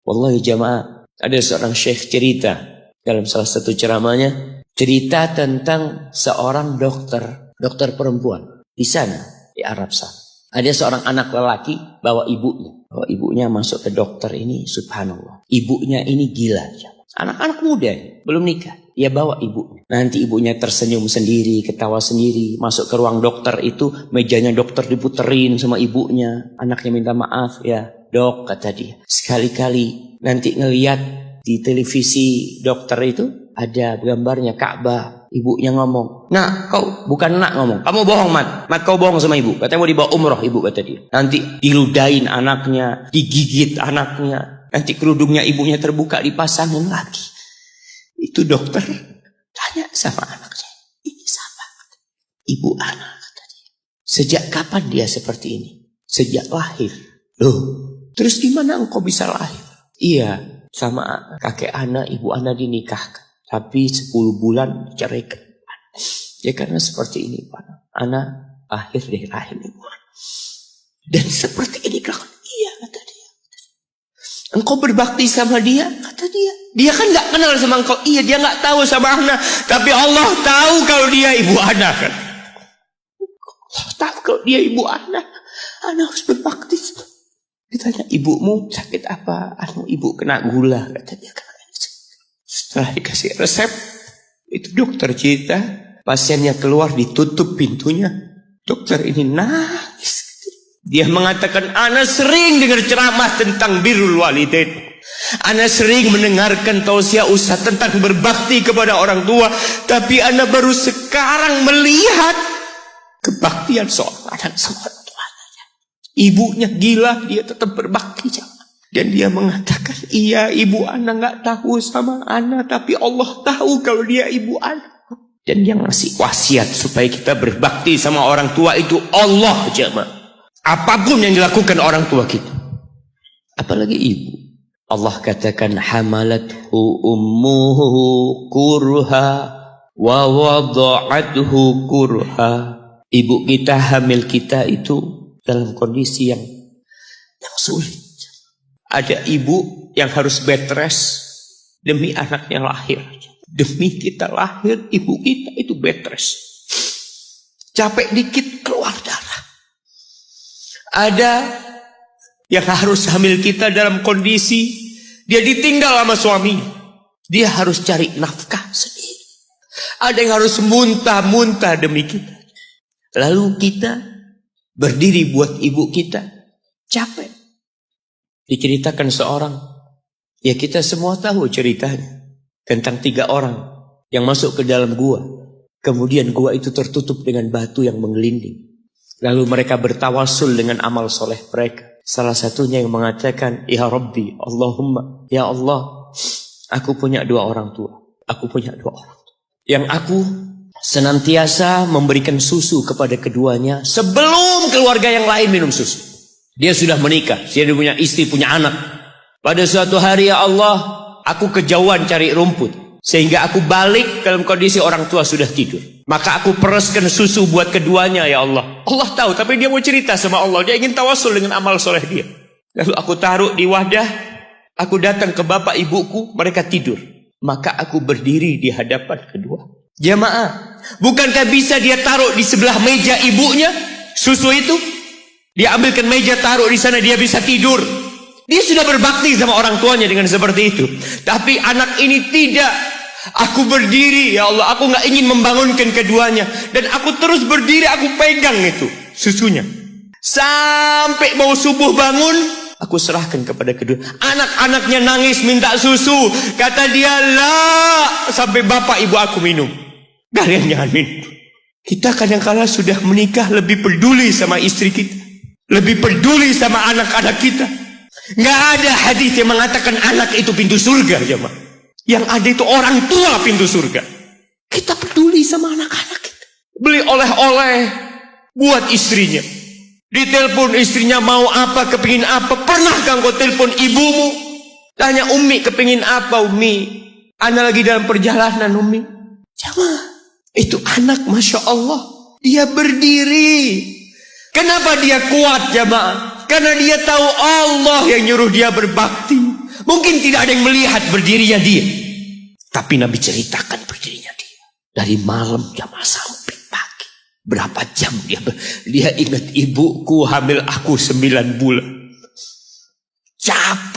Wallahi jamaah, ada seorang syekh cerita dalam salah satu ceramahnya, cerita tentang seorang dokter perempuan di sana, di Arab sana. Ada seorang anak lelaki bawa ibunya masuk ke dokter ini, subhanallah. Ibunya ini gila. Anak-anak muda, belum nikah. Dia bawa ibunya. Nanti ibunya tersenyum sendiri, ketawa sendiri. Masuk ke ruang dokter itu, mejanya dokter diputerin sama ibunya. Anaknya minta maaf ya, dok, kata dia. Sekali-kali nanti ngeliat di televisi dokter itu, ada gambarnya Ka'bah. Ibunya ngomong, nak kau, bukan nak ngomong, kamu bohong Mat kau bohong sama ibu. Katanya mau dibawa umroh ibu, kata dia. Nanti diludahin anaknya, digigit anaknya. Nanti kerudungnya ibunya terbuka, dipasangin lagi. Itu dokter tanya sama anaknya, ini siapa? Ibu anak, kata dia. Sejak kapan dia seperti ini? Sejak lahir. Loh, terus gimana engkau bisa lahir? Iya, sama kakek anak, ibu anak dinikahkan. Tapi 10 bulan diceraikan. Ya karena seperti ini Pak. Anak lahir dari rahim ibu. Dan seperti ini kelakuan. Iya, kata dia. Engkau berbakti sama dia, kata dia. Dia kan gak kenal sama engkau. Iya, dia gak tahu sama anak. Tapi Allah tahu kalau dia ibu anak kan. Allah tahu kalau dia ibu anak. Anak harus berbakti. Ditanya, ibumu sakit apa? Ibu kena gula, kata dia. Setelah dikasih resep, itu dokter cerita, pasiennya keluar, ditutup pintunya. Dokter ini nangis. Dia mengatakan, ana sering dengar ceramah tentang birrul walidain. Ana sering mendengarkan tausiah ustaz tentang berbakti kepada orang tua. Tapi ana baru sekarang melihat kebaktian seorang anak sama orang tuanya. Ibunya gila, dia tetap berbakti. Dan dia mengatakan, iya ibu anak gak tahu sama anak, tapi Allah tahu kalau dia ibu anak. Dan yang ngasih wasiat supaya kita berbakti sama orang tua itu Allah, jemaah. Apapun yang dilakukan orang tua kita, apalagi ibu. Allah katakan, hamalathu ummuhu kurha wa wada'athu kurha. Ibu kita, hamil kita itu dalam kondisi yang sulit. Ada ibu yang harus bed rest demi anaknya lahir. Demi kita lahir, ibu kita itu bed rest. Capek dikit keluar darah. Ada yang harus hamil kita dalam kondisi dia ditinggal sama suami. Dia harus cari nafkah sendiri. Ada yang harus muntah-muntah demi kita. Lalu kita berdiri buat ibu kita. Capek. Diceritakan seorang, ya kita semua tahu ceritanya, tentang 3 orang yang masuk ke dalam gua. Kemudian gua itu tertutup dengan batu yang menggelinding. Lalu mereka bertawasul dengan amal soleh mereka. Salah satunya yang mengatakan, ya Rabbi, Allahumma, ya Allah, aku punya 2 orang tua. Aku punya 2 orang tua. Yang aku senantiasa memberikan susu kepada keduanya sebelum keluarga yang lain minum susu. Dia sudah menikah, dia punya istri, punya anak. Pada suatu hari, ya Allah, aku kejauhan cari rumput. Sehingga aku balik dalam kondisi orang tua sudah tidur. Maka aku pereskan susu buat keduanya, ya Allah. Allah tahu, tapi dia mau cerita sama Allah. Dia ingin tawasul dengan amal soleh dia. Lalu aku taruh di wadah. Aku datang ke bapak ibuku, mereka tidur. Maka aku berdiri di hadapan kedua. Jamaah, bukankah bisa dia taruh di sebelah meja ibunya susu itu? Dia ambilkan meja, taruh di sana, dia bisa tidur. Dia sudah berbakti sama orang tuanya dengan seperti itu. Tapi anak ini tidak. Aku berdiri, ya Allah, aku gak ingin membangunkan keduanya. Dan aku terus berdiri, aku pegang itu susunya. Sampai mau subuh bangun, aku serahkan kepada kedua. Anak-anaknya nangis minta susu. Kata dia, lah, sampai bapak ibu aku minum. Kalian jangan minum. Kita kadang-kala sudah menikah lebih peduli sama istri kita. Lebih peduli sama anak-anak kita. Nggak ada hadis yang mengatakan anak itu pintu surga, jemaah. Yang ada itu orang tua pintu surga. Kita peduli sama anak-anak kita. Beli oleh-oleh buat istrinya. Ditelepon istrinya mau apa, kepingin apa. Pernahkah engkau telepon ibumu? Tanya, Umi kepingin apa, Umi? Ana lagi dalam perjalanan, Umi. Jemaah, itu anak, Masya Allah. Dia berdiri. Kenapa dia kuat, jemaah? Karena dia tahu Allah yang nyuruh dia berbakti. Mungkin tidak ada yang melihat berdirinya dia. Tapi Nabi ceritakan berdirinya dia. Dari malam jamaah sampai pagi. Berapa jam dia ingat, ibuku hamil aku 9 bulan. Capek.